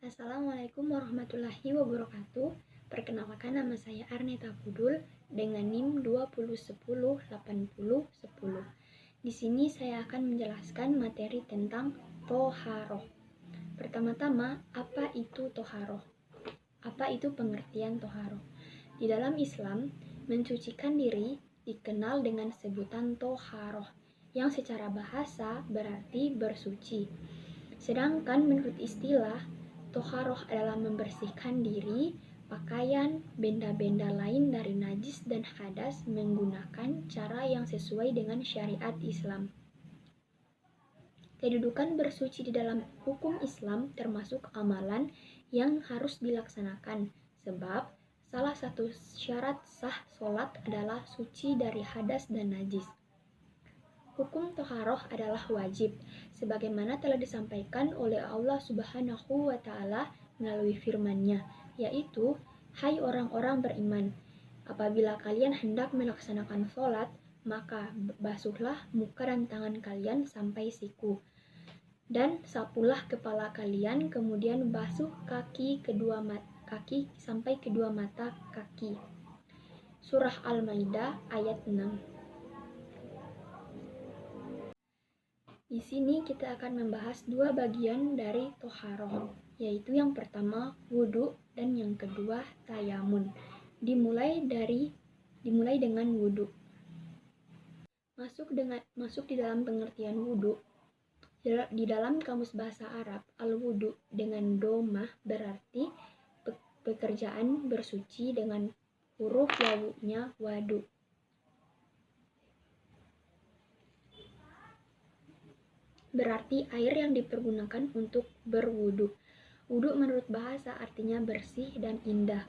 Assalamualaikum warahmatullahi wabarakatuh. Perkenalkan, nama saya Arneta Budul dengan NIM 20108010. Di sini saya akan menjelaskan materi tentang toharoh. Pertama-tama, apa itu toharoh? Apa itu pengertian toharoh? Di dalam Islam, mensucikan diri dikenal dengan sebutan toharoh, yang secara bahasa berarti bersuci. Sedangkan menurut istilah, toharoh adalah membersihkan diri, pakaian, benda-benda lain dari najis dan hadas menggunakan cara yang sesuai dengan syariat Islam. Kedudukan bersuci di dalam hukum Islam termasuk amalan yang harus dilaksanakan, sebab salah satu syarat sah sholat adalah suci dari hadas dan najis. Hukum toharoh adalah wajib, sebagaimana telah disampaikan oleh Allah Subhanahu wa Ta'ala melalui firman-Nya, yaitu, "Hai orang-orang beriman, apabila kalian hendak melaksanakan sholat, maka basuhlah muka dan tangan kalian sampai siku, dan sapulah kepala kalian, kemudian basuh kaki sampai kedua mata kaki." Surah Al-Maidah ayat 6. Di sini kita akan membahas dua bagian dari toharoh, yaitu yang pertama wudhu dan yang kedua tayamun. Dimulai dengan wudhu. Masuk di dalam pengertian wudhu. Di dalam kamus bahasa Arab, al-wudhu dengan domah berarti pekerjaan bersuci dengan huruf wawunya wadu. Berarti air yang dipergunakan untuk berwudu. Wudu menurut bahasa artinya bersih dan indah.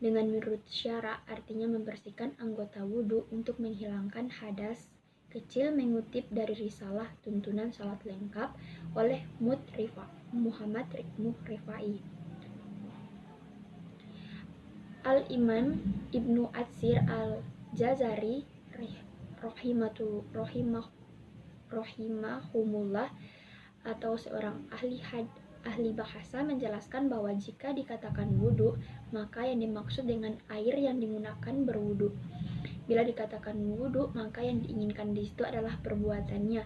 Dengan menurut syara artinya membersihkan anggota wudu untuk menghilangkan hadas kecil, mengutip dari risalah tuntunan salat lengkap oleh Muhammad Rifai. Al-Imam Ibnu Atsir Al-Jazari rahimahumullah atau seorang ahli bahasa menjelaskan bahwa jika dikatakan wudu, maka yang dimaksud dengan air yang digunakan berwudu. Bila dikatakan wudu, maka yang diinginkan di situ adalah perbuatannya.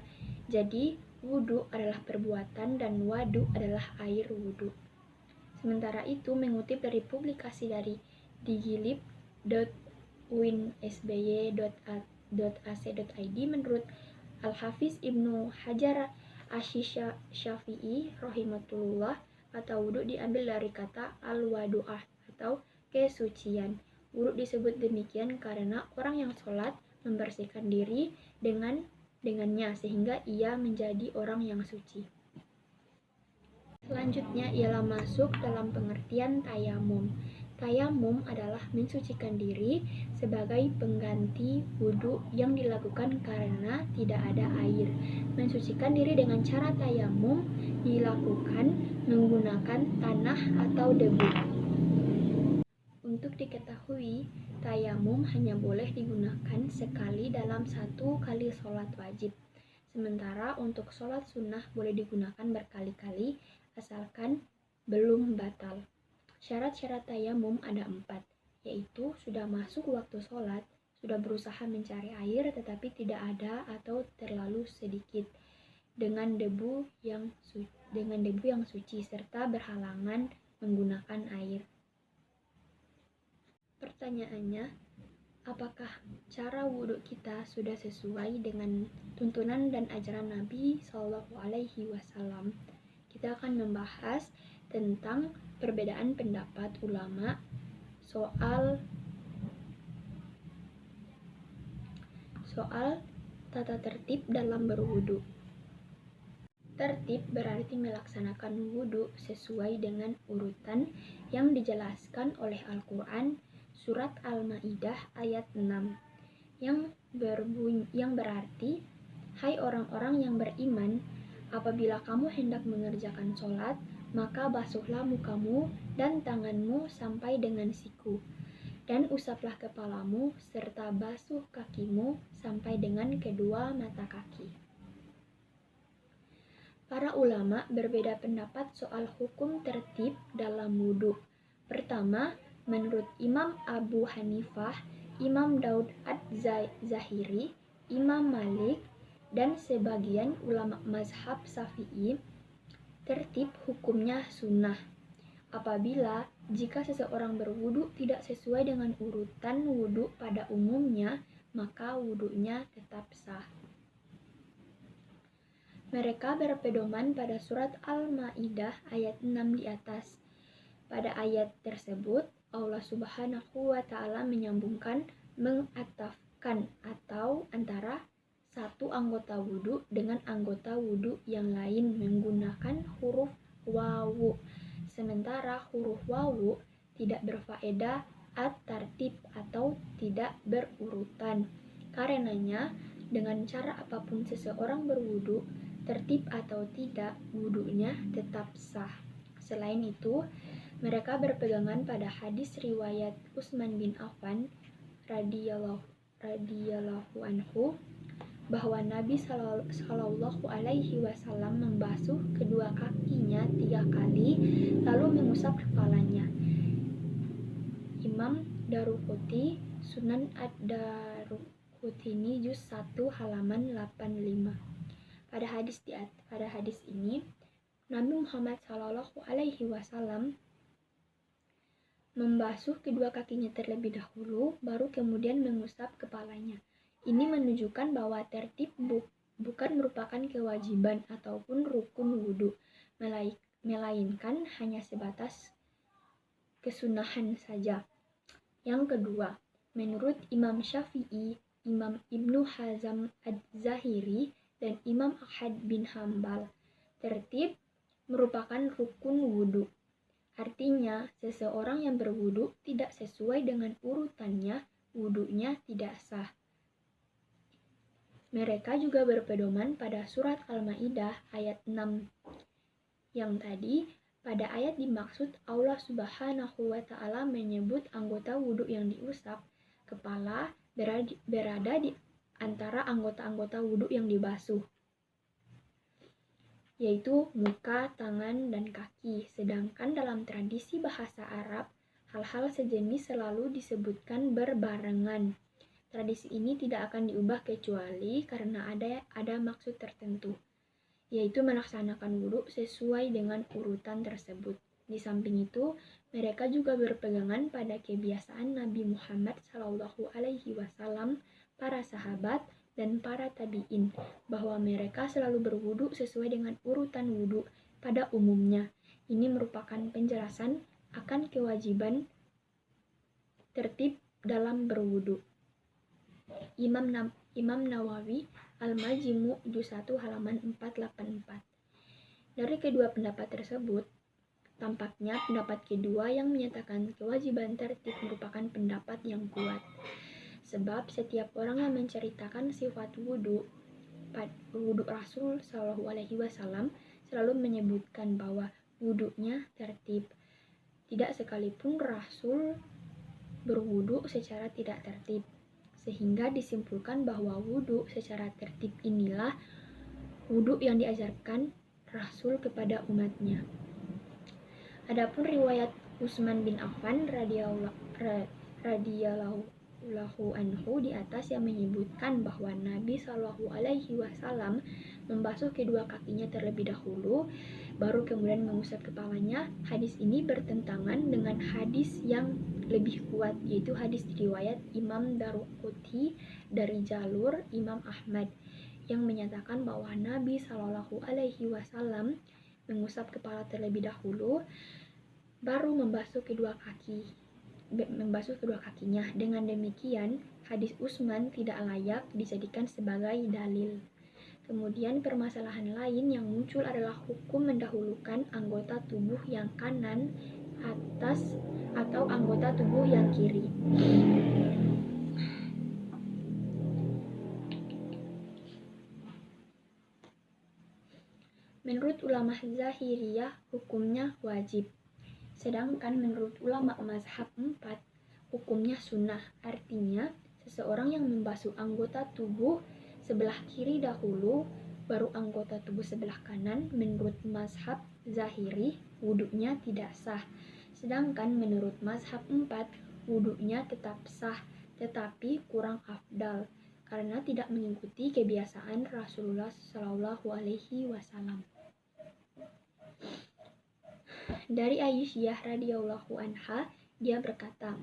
Jadi wudu adalah perbuatan dan wadu adalah air wudu. Sementara itu, mengutip dari publikasi dari digilib.uinsby.ac.id, menurut Al-Hafiz Ibnu Hajar Asy-Syafi'i rahimahullah, kata wudu diambil dari kata al-wadu'ah atau kesucian. Wudu disebut demikian karena orang yang sholat membersihkan diri dengannya sehingga ia menjadi orang yang suci. Selanjutnya ialah masuk dalam pengertian tayamum. Tayamum adalah mensucikan diri sebagai pengganti wudu yang dilakukan karena tidak ada air. Mensucikan diri dengan cara tayamum dilakukan menggunakan tanah atau debu. Untuk diketahui, tayamum hanya boleh digunakan sekali dalam 1 kali sholat wajib. Sementara untuk sholat sunnah boleh digunakan berkali-kali asalkan belum batal. Syarat-syarat tayamum ada 4, yaitu sudah masuk waktu sholat, sudah berusaha mencari air tetapi tidak ada atau terlalu sedikit, dengan debu yang suci, serta berhalangan menggunakan air. Pertanyaannya, apakah cara wudhu kita sudah sesuai dengan tuntunan dan ajaran Nabi SAW? Kita akan membahas tentang perbedaan pendapat ulama soal tata tertib dalam berwudu. Tertib berarti melaksanakan wudu sesuai dengan urutan yang dijelaskan oleh Al-Quran surat Al-Maidah ayat 6 yang berarti, "Hai orang-orang yang beriman, apabila kamu hendak mengerjakan sholat, maka basuhlah mukamu dan tanganmu sampai dengan siku, dan usaplah kepalamu serta basuh kakimu sampai dengan kedua mata kaki." Para ulama berbeda pendapat soal hukum tertib dalam wudhu. Pertama, menurut Imam Abu Hanifah, Imam Daud Az-Zahiri, Imam Malik, dan sebagian ulama mazhab Syafi'i, tertib hukumnya sunnah. Apabila jika seseorang berwudu tidak sesuai dengan urutan wudu pada umumnya, maka wudunya tetap sah. Mereka berpedoman pada surat Al-Maidah ayat 6 di atas. Pada ayat tersebut, Allah Subhanahu wa Ta'ala menyambungkan, mengatafkan atau antara satu anggota wudu dengan anggota wudu yang lain menggunakan huruf wawu. Sementara huruf wawu tidak berfaedah at-tartib atau tidak berurutan. Karenanya, dengan cara apapun seseorang berwudu, tertib atau tidak, wudunya tetap sah. Selain itu, mereka berpegangan pada hadis riwayat Utsman bin Affan radhiyallahu anhu bahwa Nabi Shallallahu Alaihi Wasallam membasuh kedua kakinya 3 kali lalu mengusap kepalanya. Imam Daruqutni, Sunan Ad-Daruqutni juz 1 halaman 85. Pada hadis ini, Nabi Muhammad Shallallahu Alaihi Wasallam membasuh kedua kakinya terlebih dahulu, baru kemudian mengusap kepalanya. Ini menunjukkan bahwa tertib bukan merupakan kewajiban ataupun rukun wudhu, melainkan hanya sebatas kesunahan saja. Yang kedua, menurut Imam Syafi'i, Imam Ibnu Hazm Az-Zahiri, dan Imam Ahmad bin Hambal, tertib merupakan rukun wudhu. Artinya, seseorang yang berwudu tidak sesuai dengan urutannya, wudunya tidak sah. Mereka juga berpedoman pada surat Al-Maidah ayat 6. Yang tadi, pada ayat dimaksud Allah Subhanahu wa Ta'ala menyebut anggota wudu yang diusap, kepala berada di antara anggota-anggota wudu yang dibasuh, yaitu muka, tangan, dan kaki. Sedangkan dalam tradisi bahasa Arab, hal-hal sejenis selalu disebutkan berbarengan. Tradisi ini tidak akan diubah kecuali karena ada maksud tertentu, yaitu melaksanakan wudhu sesuai dengan urutan tersebut. Di samping itu, mereka juga berpegangan pada kebiasaan Nabi Muhammad Shallallahu Alaihi Wasallam, para sahabat, dan para tabi'in, bahwa mereka selalu berwudu sesuai dengan urutan wudu pada umumnya. Ini merupakan penjelasan akan kewajiban tertib dalam berwudu. Imam Nawawi Al-Majmu' juz 1 halaman 484. Dari kedua pendapat tersebut, tampaknya pendapat kedua yang menyatakan kewajiban tertib merupakan pendapat yang kuat. Sebab setiap orang yang menceritakan sifat wudu Rasul Shallallahu Alaihi Wasallam selalu menyebutkan bahwa wudunya tertib. Tidak sekalipun Rasul berwudu secara tidak tertib, sehingga disimpulkan bahwa wudu secara tertib inilah wudu yang diajarkan Rasul kepada umatnya. Adapun riwayat Utsman bin Affan radhiyallahu anhu di atas yang menyebutkan bahwa Nabi Shallallahu Alaihi Wasallam membasuh kedua kakinya terlebih dahulu, baru kemudian mengusap kepalanya. Hadis ini bertentangan dengan hadis yang lebih kuat, yaitu hadis riwayat Imam Daruqutni dari jalur Imam Ahmad yang menyatakan bahwa Nabi Shallallahu Alaihi Wasallam mengusap kepala terlebih dahulu, baru membasuh kedua kakinya. Dengan demikian, hadis Utsman tidak layak dijadikan sebagai dalil. Kemudian permasalahan lain yang muncul adalah hukum mendahulukan anggota tubuh yang kanan atas atau anggota tubuh yang kiri. Menurut ulama Zahiriyah, hukumnya wajib. Sedangkan menurut ulama mazhab 4, hukumnya sunnah. Artinya, seseorang yang membasuh anggota tubuh sebelah kiri dahulu, baru anggota tubuh sebelah kanan, menurut mazhab Zahiri, wudunya tidak sah. Sedangkan menurut mazhab 4, wudunya tetap sah, tetapi kurang afdal, karena tidak mengikuti kebiasaan Rasulullah Shallallahu Alaihi Wasallam. Dari Aisyah radhiyallahu anha, dia berkata,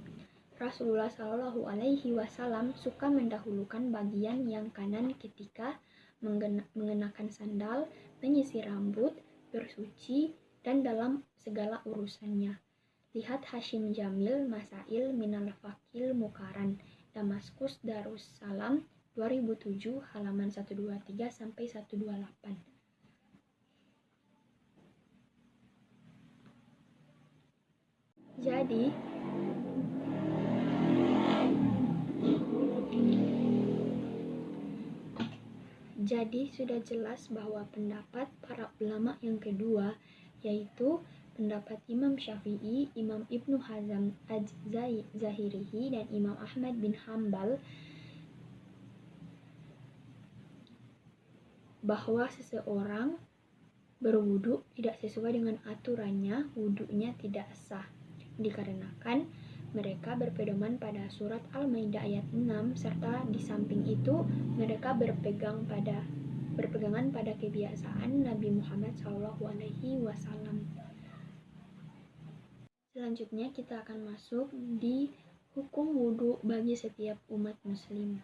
Rasulullah Shallallahu Alaihi Wasallam suka mendahulukan bagian yang kanan ketika mengenakan sandal, menyisir rambut, bersuci, dan dalam segala urusannya. Lihat Hashim Jamil, Masail Minal Fakil Mukaran, Damaskus Darussalam 2007 halaman 123 sampai 128. Jadi sudah jelas bahwa pendapat para ulama yang kedua, yaitu pendapat Imam Syafi'i, Imam Ibnu Hazm Az-Zahirihi, dan Imam Ahmad bin Hambal, bahwa seseorang berwudu tidak sesuai dengan aturannya, wudunya tidak sah, dikarenakan mereka berpedoman pada surat Al-Maidah ayat 6, serta di samping itu mereka berpegangan pada kebiasaan Nabi Muhammad SAW. Selanjutnya kita akan masuk di hukum wudu bagi setiap umat muslim.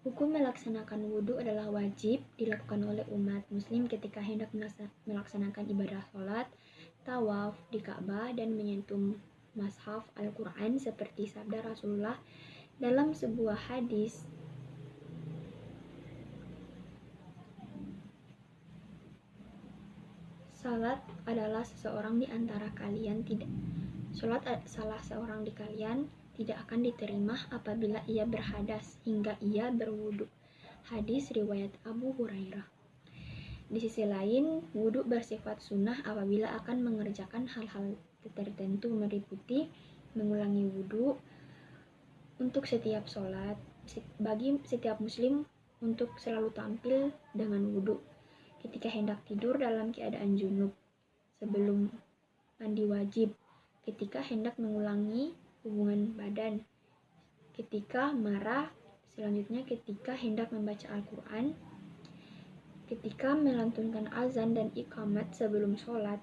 Hukum melaksanakan wudu adalah wajib dilakukan oleh umat muslim ketika hendak melaksanakan ibadah sholat, tawaf di Ka'bah, dan menyentuh Mushaf Al-Quran seperti sabda Rasulullah dalam sebuah hadis. Salat adalah seseorang di antara kalian Salat salah seorang di kalian tidak akan diterima apabila ia berhadas hingga ia berwudu. Hadis riwayat Abu Hurairah. Di sisi lain, wudu bersifat sunnah apabila akan mengerjakan hal-hal tertentu meliputi mengulangi wudu untuk setiap sholat, bagi setiap muslim untuk selalu tampil dengan wudu, ketika hendak tidur dalam keadaan junub, sebelum mandi wajib, ketika hendak mengulangi hubungan badan, ketika marah, selanjutnya ketika hendak membaca Al-Quran, ketika melantunkan azan dan iqamat sebelum sholat,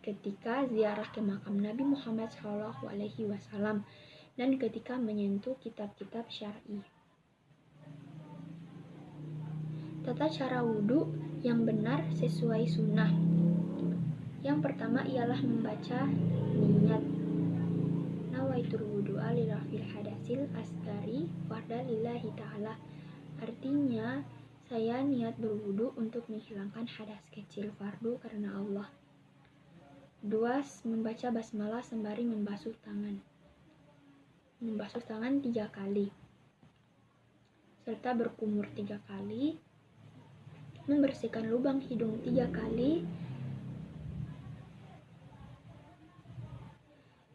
ketika ziarah ke makam Nabi Muhammad SAW, dan ketika menyentuh kitab-kitab syar'i. Tata cara wudu yang benar sesuai sunnah. Yang pertama ialah membaca niat. Nawaitul wudu'a lirafil hadasil asgari farda lillahi ta'ala. Artinya, saya niat berwudu untuk menghilangkan hadas kecil fardu karena Allah. 2. Membaca basmalah sembari membasuh tangan. Membasuh tangan 3 kali, serta berkumur 3 kali, membersihkan lubang hidung 3 kali.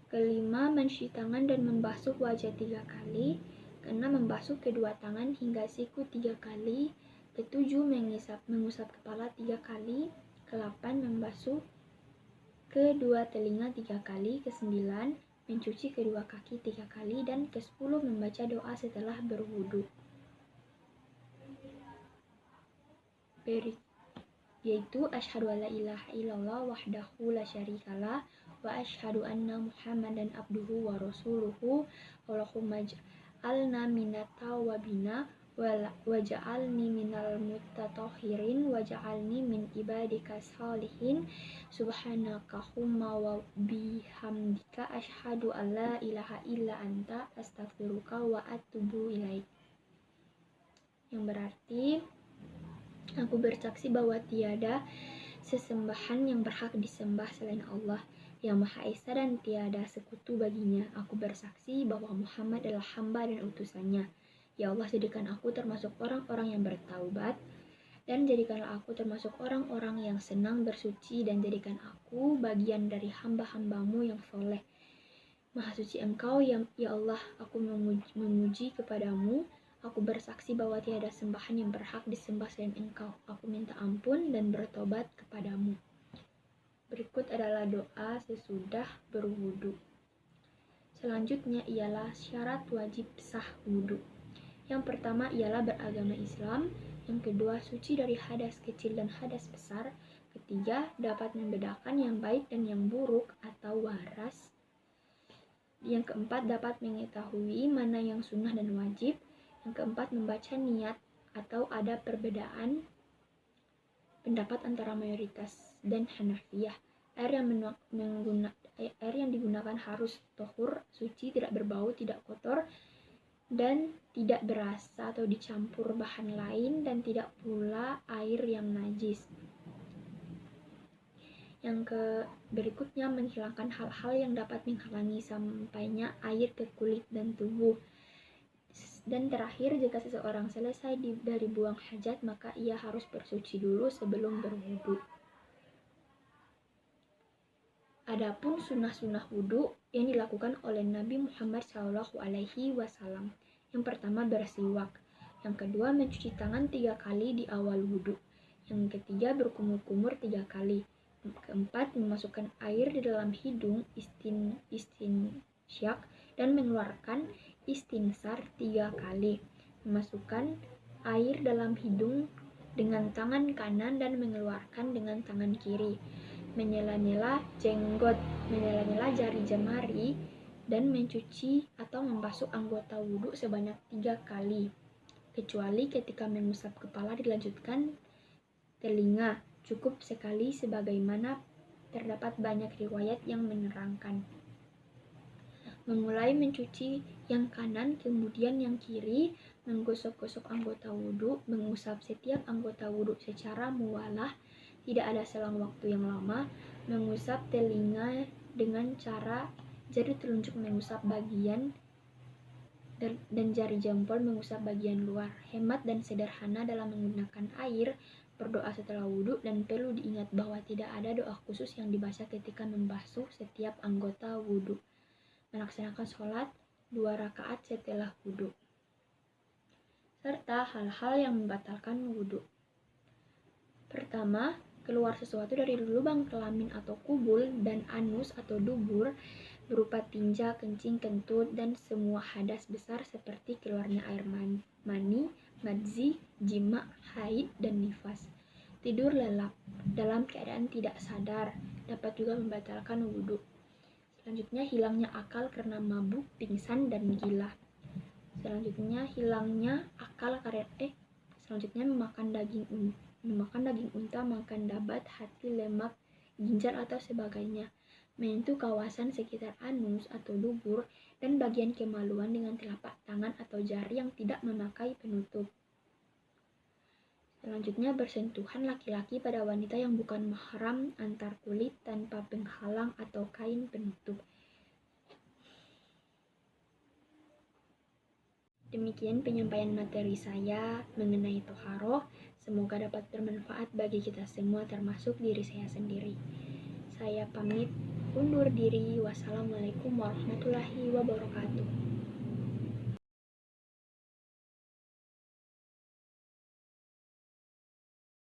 Kelima, mencuci tangan dan membasuh wajah 3 kali. Keenam, membasuh kedua tangan hingga siku 3 kali. Ketujuh, mengusap kepala 3 kali. Ke-8, membasuh kedua telinga 3 kali. Ke-9, mencuci kedua kaki 3 kali. Dan ke-10, membaca doa setelah berwudu, yaitu asyhadu alla ilaha illallah wahdahu la syarikalah wa asyhadu anna muhammadan abduhu wa rasuluhu. Allahumma ja'alna minat tawabina waja'alni minal mutatahhirin waja'alni min ibadika salihin subhanakahumma wa bihamdika asyhadu alla ilaha illa anta astaghfiruka wa atubu ilaik. Yang berarti, aku bersaksi bahwa tiada sesembahan yang berhak disembah selain Allah yang Maha Esa dan tiada sekutu baginya. Aku bersaksi bahwa Muhammad adalah hamba dan utusannya. Ya Allah, jadikan aku termasuk orang-orang yang bertaubat, dan jadikanlah aku termasuk orang-orang yang senang bersuci, dan jadikan aku bagian dari hamba-hambamu yang soleh. Maha suci Engkau, ya Allah, aku memuji kepadamu. Aku bersaksi bahwa tiada sembahan yang berhak disembah selain Engkau. Aku minta ampun dan bertobat kepadamu. Berikut adalah doa sesudah berwudu. Selanjutnya ialah syarat wajib sah wudu. Yang pertama ialah beragama Islam. Yang kedua, suci dari hadas kecil dan hadas besar. Ketiga, dapat membedakan yang baik dan yang buruk atau waras. Yang keempat, dapat mengetahui mana yang sunnah dan wajib. Yang keempat, membaca niat atau ada perbedaan pendapat antara mayoritas dan Hanafiyah. Air yang digunakan harus tohur, suci, tidak berbau, tidak kotor, dan tidak berasa atau dicampur bahan lain, dan tidak pula air yang najis. Yang berikutnya, menghilangkan hal-hal yang dapat menghalangi sampainya air ke kulit dan tubuh. Dan terakhir, jika seseorang selesai dari buang hajat, maka ia harus bersuci dulu sebelum berwudu. Adapun sunnah-sunnah wudu yang dilakukan oleh Nabi Muhammad SAW. Yang pertama, bersiwak. Yang kedua, mencuci tangan 3 kali di awal wudu. Yang ketiga, berkumur-kumur 3 kali. Yang keempat, memasukkan air di dalam hidung istinsyak dan mengeluarkan istinsar 3 kali. Memasukkan air dalam hidung dengan tangan kanan dan mengeluarkan dengan tangan kiri. Menyela-nyela jenggot, menyela-nyela jari jemari, dan mencuci atau membasuh anggota wudhu sebanyak 3 kali. Kecuali ketika mengusap kepala dilanjutkan telinga, cukup sekali sebagaimana terdapat banyak riwayat yang menerangkan. Memulai mencuci yang kanan, kemudian yang kiri, menggosok-gosok anggota wudhu, mengusap setiap anggota wudhu secara muwalah, tidak ada selang waktu yang lama, mengusap telinga dengan cara jari telunjuk mengusap bagian dan jari jempol mengusap bagian luar. Hemat dan sederhana dalam menggunakan air, berdoa setelah wudhu, dan perlu diingat bahwa tidak ada doa khusus yang dibaca ketika membasuh setiap anggota wudhu. Melaksanakan sholat 2 rakaat setelah wudhu. Serta hal-hal yang membatalkan wudhu. Pertama, keluar sesuatu dari lubang kelamin atau kubul dan anus atau dubur berupa tinja, kencing, kentut, dan semua hadas besar seperti keluarnya air mani, madzi, jima, haid, dan nifas. Tidur lelap dalam keadaan tidak sadar dapat juga membatalkan wudhu. Selanjutnya, hilangnya akal karena mabuk, pingsan, dan gila. Selanjutnya, memakan daging unta, makan dabat, hati, lemak, ginjal atau sebagainya, menyentuh kawasan sekitar anus atau dubur, dan bagian kemaluan dengan telapak tangan atau jari yang tidak memakai penutup. Selanjutnya, bersentuhan laki-laki pada wanita yang bukan mahram antar kulit tanpa penghalang atau kain penutup. Demikian penyampaian materi saya mengenai toharoh. Semoga dapat bermanfaat bagi kita semua, termasuk diri saya sendiri. Saya pamit undur diri. Wassalamualaikum warahmatullahi wabarakatuh.